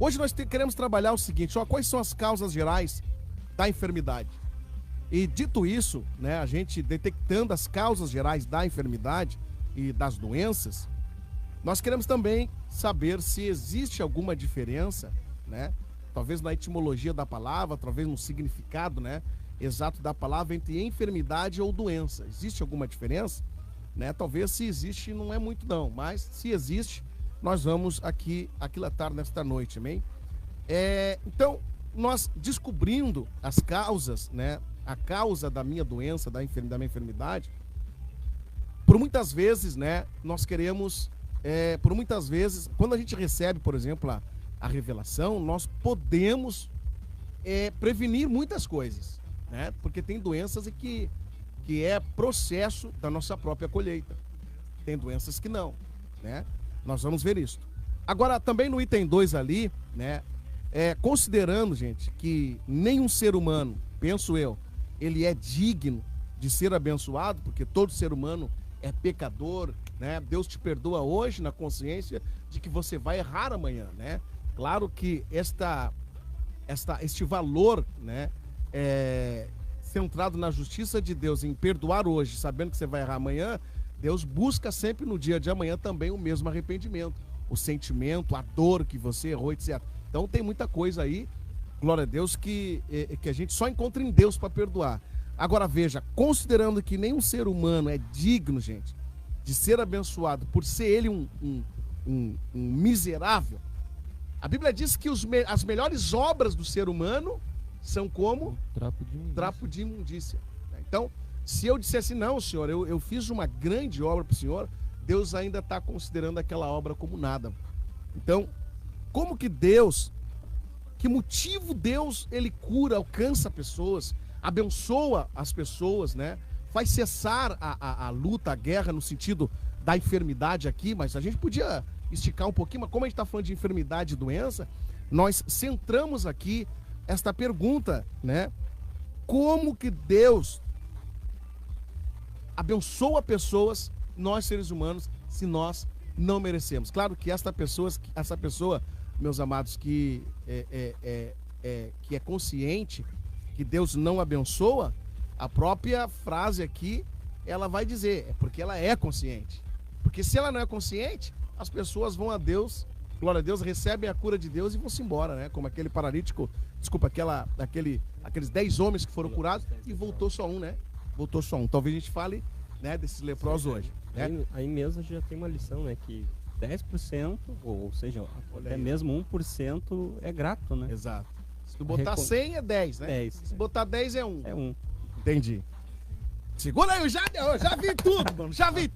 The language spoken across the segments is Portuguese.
Hoje nós queremos trabalhar o seguinte, ó, quais são as causas gerais da enfermidade? E dito isso, né, a gente detectando as causas gerais da enfermidade e das doenças, nós queremos também saber se existe alguma diferença, né, talvez na etimologia da palavra, talvez no significado, né, exato da palavra entre enfermidade ou doença. Existe alguma diferença? Né? Talvez se existe, não é muito não, mas se existe, nós vamos aqui aquilatar nesta noite, amém? Então, nós descobrindo as causas, né, a causa da minha doença, da minha enfermidade, por muitas vezes, né, nós queremos, por muitas vezes, quando a gente recebe, por exemplo, a revelação, nós podemos prevenir muitas coisas, né, porque tem doenças que é processo da nossa própria colheita, tem doenças que não, né, nós vamos ver isso. Agora, também no item 2 ali, né, considerando, gente, que nenhum ser humano, penso eu, ele é digno de ser abençoado, porque todo ser humano é pecador, né? Deus te perdoa hoje na consciência de que você vai errar amanhã, né? Claro que este valor, né, centrado na justiça de Deus, em perdoar hoje, sabendo que você vai errar amanhã, Deus busca sempre no dia de amanhã também o mesmo arrependimento, o sentimento, a dor que você errou, etc. Então tem muita coisa aí, glória a Deus, que a gente só encontra em Deus para perdoar. Agora veja, considerando que nenhum ser humano é digno, gente, de ser abençoado por ser ele um miserável, a Bíblia diz que as melhores obras do ser humano são como? Trapo de imundícia. Então, se eu dissesse, não, Senhor, eu fiz uma grande obra para o Senhor, Deus ainda está considerando aquela obra como nada. Então, como que Deus, que motivo Deus, ele cura, alcança pessoas, abençoa as pessoas, né? Faz cessar a luta, a guerra no sentido da enfermidade aqui, mas a gente podia esticar um pouquinho, mas como a gente está falando de enfermidade e doença, nós centramos aqui esta pergunta, né? Como que Deus abençoa pessoas, nós seres humanos, se nós não merecemos? Claro que essa pessoa, meus amados, que é consciente que Deus não abençoa, a própria frase aqui, ela vai dizer, é porque ela é consciente. Porque se ela não é consciente, as pessoas vão a Deus, glória a Deus, recebem a cura de Deus e vão-se embora, né? Como aquele paralítico, desculpa, aqueles 10 homens que foram curados e voltou só um, né? Voltou só um. Talvez a gente fale, né, desses leprosos hoje. Né? Aí mesmo já tem uma lição, né? Que 10%, ou seja, até mesmo 1% é grato, né? Exato. Se tu botar 100 é 10, né? 10. Se botar 10 é 1. É 1. Entendi. Segura aí, eu já vi tudo, mano. Já vi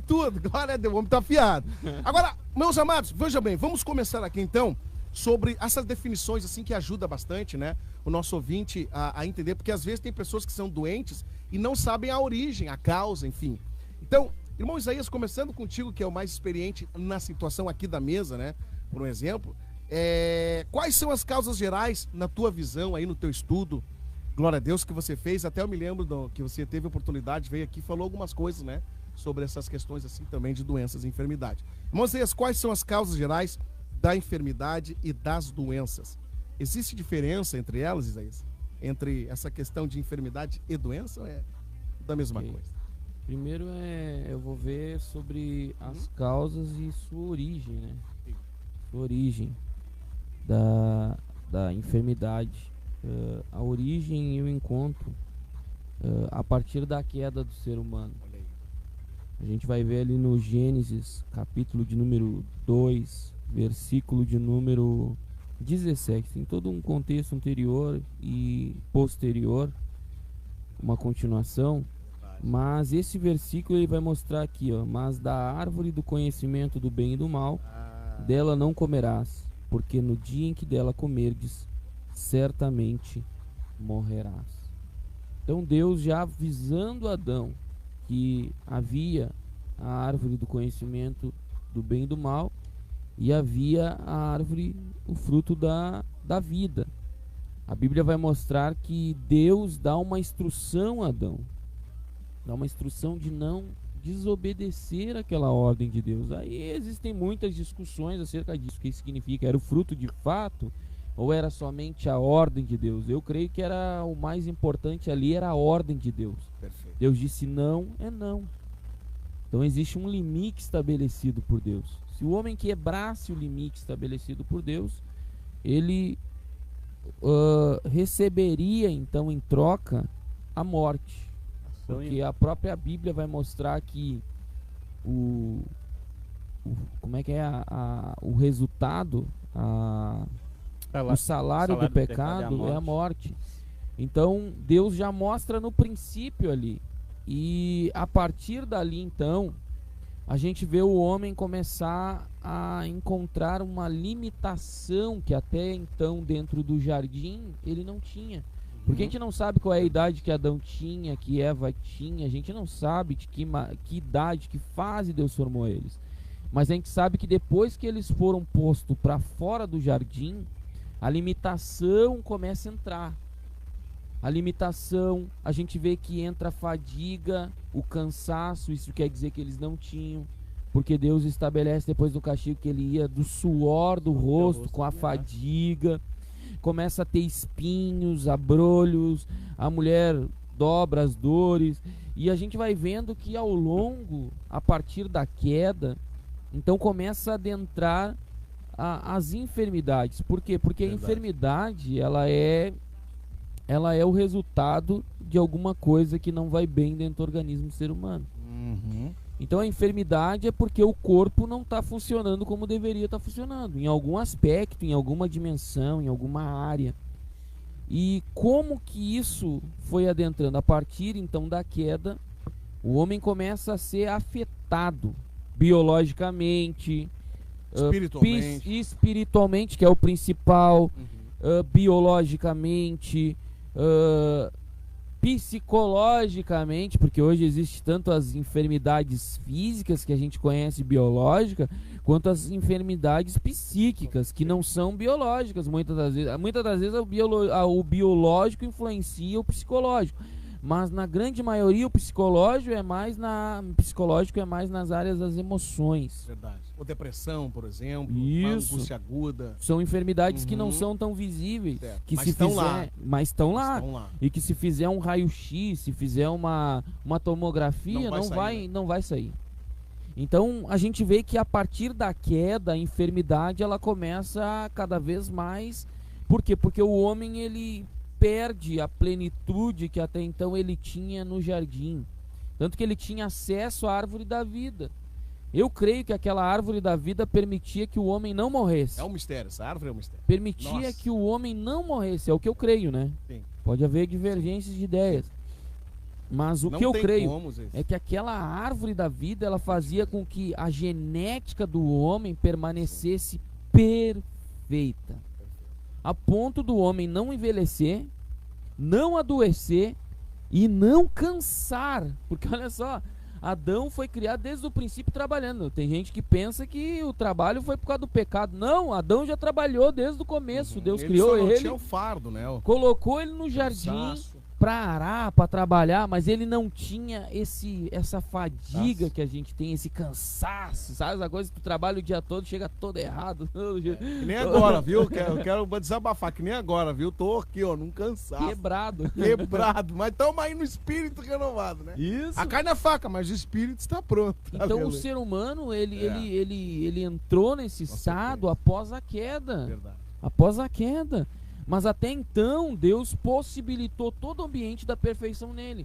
tudo. Glória a Deus, o homem tá afiado. Agora, meus amados, veja bem, vamos começar aqui então sobre essas definições assim que ajuda bastante, né? O nosso ouvinte a entender, porque às vezes tem pessoas que são doentes e não sabem a origem, a causa, enfim. Então, irmão Isaías, começando contigo, que é o mais experiente na situação aqui da mesa, né? Por um exemplo, quais são as causas gerais na tua visão aí, no teu estudo? Glória a Deus que você fez, até eu me lembro que você teve oportunidade, veio aqui e falou algumas coisas, né? Sobre essas questões assim também de doenças e enfermidade. Irmão Isaías, quais são as causas gerais da enfermidade e das doenças? Existe diferença entre elas, Isaías? Entre essa questão de enfermidade e doença ou é da mesma coisa? Primeiro eu vou ver sobre as causas e sua origem, né? Sua origem da enfermidade. A origem eu encontro a partir da queda do ser humano. A gente vai ver ali no Gênesis, capítulo de número 2, versículo de número 17. Tem todo um contexto anterior e posterior, uma continuação. Mas esse versículo ele vai mostrar aqui, ó, mas da árvore do conhecimento do bem e do mal, dela não comerás, porque no dia em que dela comerdes, certamente morrerás. Então Deus já avisando Adão que havia a árvore do conhecimento do bem e do mal e havia a árvore, o fruto da vida. A Bíblia vai mostrar que Deus dá uma instrução a Adão, dá uma instrução de desobedecer aquela ordem de Deus. Aí existem muitas discussões acerca disso, o que significa, era o fruto de fato ou era somente a ordem de Deus? Eu creio que era o mais importante ali, era a ordem de Deus. Perfeito. Deus disse não, é não. Então existe um limite estabelecido por Deus. Se o homem quebrasse o limite estabelecido por Deus, ele receberia então em troca a morte. Porque a própria Bíblia vai mostrar que como é que é o resultado, o salário do pecado é a morte. Então Deus já mostra no princípio ali. E a partir dali então a gente vê o homem começar a encontrar uma limitação que até então dentro do jardim ele não tinha. Porque a gente não sabe qual é a idade que Adão tinha, que Eva tinha, a gente não sabe de que idade, que fase Deus formou eles. Mas a gente sabe que depois que eles foram postos para fora do jardim, a limitação começa a entrar. A limitação, a gente vê que entra a fadiga, o cansaço, isso quer dizer que eles não tinham. Porque Deus estabelece depois do castigo que ele ia do suor do rosto com a fadiga. Começa a ter espinhos, abrolhos, a mulher dobra as dores. E a gente vai vendo que ao longo, a partir da queda, então começa a adentrar as enfermidades. Por quê? Porque a enfermidade, ela é o resultado de alguma coisa que não vai bem dentro do organismo do ser humano. Então a enfermidade é porque o corpo não está funcionando como deveria estar funcionando, em algum aspecto, em alguma dimensão, em alguma área. E como que isso foi adentrando? A partir então da queda, o homem começa a ser afetado biologicamente, espiritualmente, que é o principal, biologicamente, psicologicamente, porque hoje existe tanto as enfermidades físicas que a gente conhece biológica, quanto as enfermidades psíquicas que não são biológicas. Muitas das vezes o biológico influencia o psicológico, mas na grande maioria o psicológico é mais nas áreas das emoções. Verdade. Ou depressão, por exemplo, uma angústia aguda. São enfermidades que não são tão visíveis, que mas estão lá. E que se fizer um raio-x, se fizer uma tomografia, não vai sair. Então a gente vê que a partir da queda, a enfermidade ela começa cada vez mais. Por quê? Porque o homem ele perde a plenitude que até então ele tinha no jardim. Tanto que ele tinha acesso à árvore da vida. Eu creio que aquela árvore da vida permitia que o homem não morresse. É um mistério, essa árvore é um mistério. Permitia que o homem não morresse, é o que eu creio, né? Sim. Pode haver divergências de ideias. Mas o que eu creio é que aquela árvore da vida, ela fazia com que a genética do homem permanecesse perfeita. A ponto do homem não envelhecer, não adoecer e não cansar. Porque olha só, Adão foi criado desde o princípio trabalhando. Tem gente que pensa que o trabalho foi por causa do pecado. Não, Adão já trabalhou desde o começo. Deus criou ele. Tinha o fardo, né? Colocou ele no jardim para arar, para trabalhar, mas ele não tinha essa fadiga que a gente tem, esse cansaço, sabe? Essa coisa que tu trabalha o dia todo, chega todo errado. Que nem agora, viu? Eu quero desabafar, que nem agora, viu? Tô aqui, ó, num cansaço. Quebrado. Mas estamos aí no espírito renovado, né? Isso. A carne é fraca, mas o espírito está pronto. Então o ser humano, ele entrou nesse estado após a queda. Verdade. Após a queda. Mas até então, Deus possibilitou todo o ambiente da perfeição nele,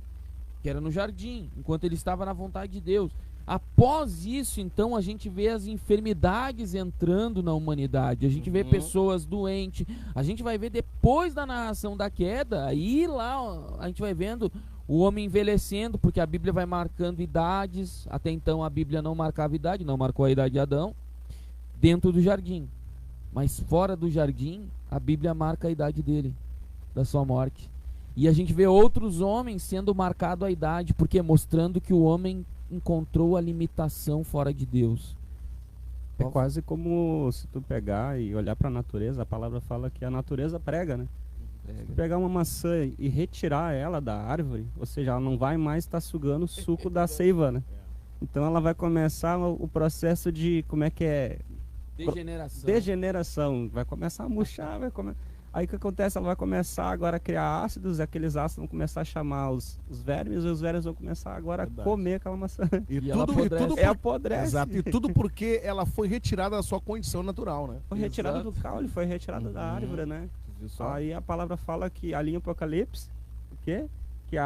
que era no jardim, enquanto ele estava na vontade de Deus. Após isso, então, a gente vê as enfermidades entrando na humanidade, a gente vê pessoas doentes, a gente vai ver depois da narração da queda, aí lá a gente vai vendo o homem envelhecendo, porque a Bíblia vai marcando idades. Até então a Bíblia não marcava idade, não marcou a idade de Adão, dentro do jardim. Mas fora do jardim, a Bíblia marca a idade dele, da sua morte. E a gente vê outros homens sendo marcado a idade, porque mostrando que o homem encontrou a limitação fora de Deus. É quase como se tu pegar e olhar para a natureza, a palavra fala que a natureza prega, né? Se tu pegar uma maçã e retirar ela da árvore, ou seja, ela não vai mais estar sugando o suco da seiva, né? Então ela vai começar o processo de, como é que é? Degeneração. Vai começar a murchar, Aí o que acontece? Ela vai começar agora a criar ácidos, e aqueles ácidos vão começar a chamar os vermes, e os vermes vão começar agora a comer aquela maçã. E tudo apodrece. Exato, e tudo porque ela foi retirada da sua condição natural, né? Foi retirada do caule, foi retirada da árvore, né? Aí a palavra fala que ali em Apocalipse, o quê? Que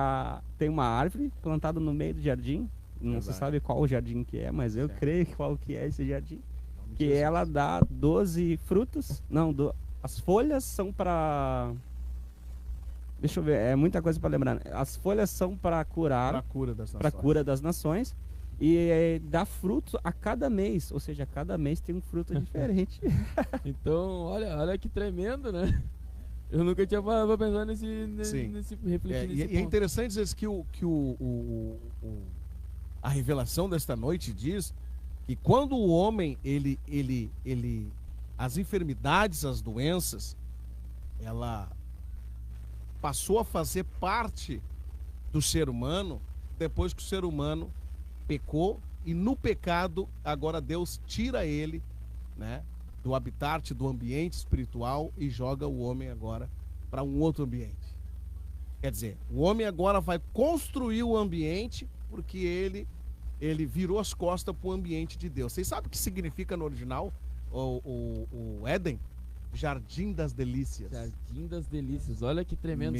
tem uma árvore plantada no meio do jardim. Não se sabe qual o jardim que é, mas eu creio qual que é esse jardim. Que ela dá 12 frutos. Não, as folhas são para... Deixa eu ver, é muita coisa para lembrar. As folhas são para curar, para cura das nações. E dá frutos a cada mês, ou seja, cada mês tem um fruto diferente. Então, olha que tremendo, né? Eu nunca tinha parado pra pensar nesse refletir nesse ponto. E é interessante dizer que a revelação desta noite diz que quando o homem, as enfermidades, as doenças, ela passou a fazer parte do ser humano depois que o ser humano pecou, e no pecado agora Deus tira ele, né, do habitat, do ambiente espiritual, e joga o homem agora para um outro ambiente. Quer dizer, o homem agora vai construir o ambiente porque ele virou as costas para o ambiente de Deus. Vocês sabem o que significa no original o Éden? Jardim das Delícias. Jardim das Delícias. Olha que tremendo.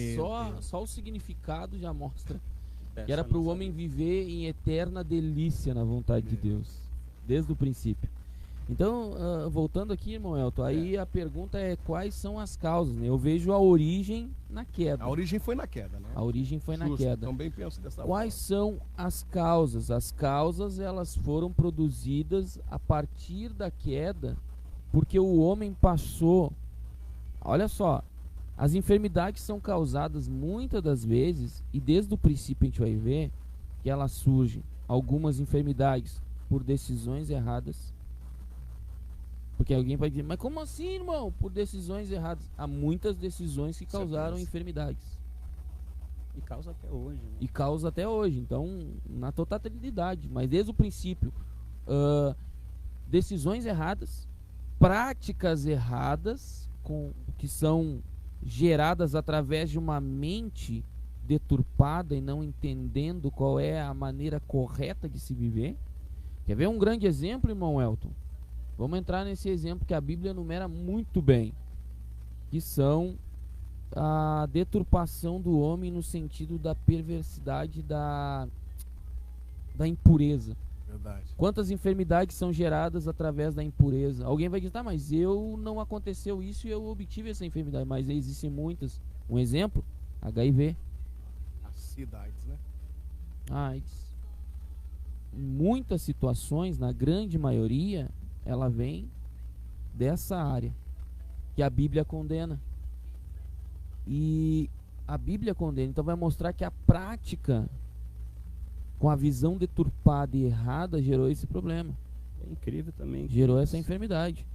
Só o significado já mostra que era para o homem viver em eterna delícia na vontade de Deus, desde o princípio. Então, voltando aqui, irmão Elton, aí a pergunta é quais são as causas, né? Eu vejo a origem na queda. A origem foi na queda, né? A origem foi na queda. Também penso dessa forma. Quais são as causas? As causas, elas foram produzidas a partir da queda, porque o homem passou... Olha só, as enfermidades são causadas muitas das vezes, e desde o princípio a gente vai ver que elas surgem, algumas enfermidades por decisões erradas. Porque alguém vai dizer, mas como assim, irmão? Por decisões erradas. Há muitas decisões que causaram enfermidades. E causa até hoje. Né? E causa até hoje. Então, na totalidade. Mas desde o princípio, decisões erradas, práticas erradas, que são geradas através de uma mente deturpada e não entendendo qual é a maneira correta de se viver. Quer ver um grande exemplo, irmão Elton? Vamos entrar nesse exemplo que a Bíblia enumera muito bem, que são a deturpação do homem no sentido da perversidade, da impureza. Verdade. Quantas enfermidades são geradas através da impureza? Alguém vai dizer, tá, mas eu não aconteceu isso e eu obtive essa enfermidade. Mas existem muitas. Um exemplo, HIV. AIDS, né? AIDS. Em muitas situações, na grande maioria, ela vem dessa área que a Bíblia condena. E a Bíblia condena, então vai mostrar que a prática com a visão deturpada e errada gerou esse problema. É incrível também. Gerou essa enfermidade.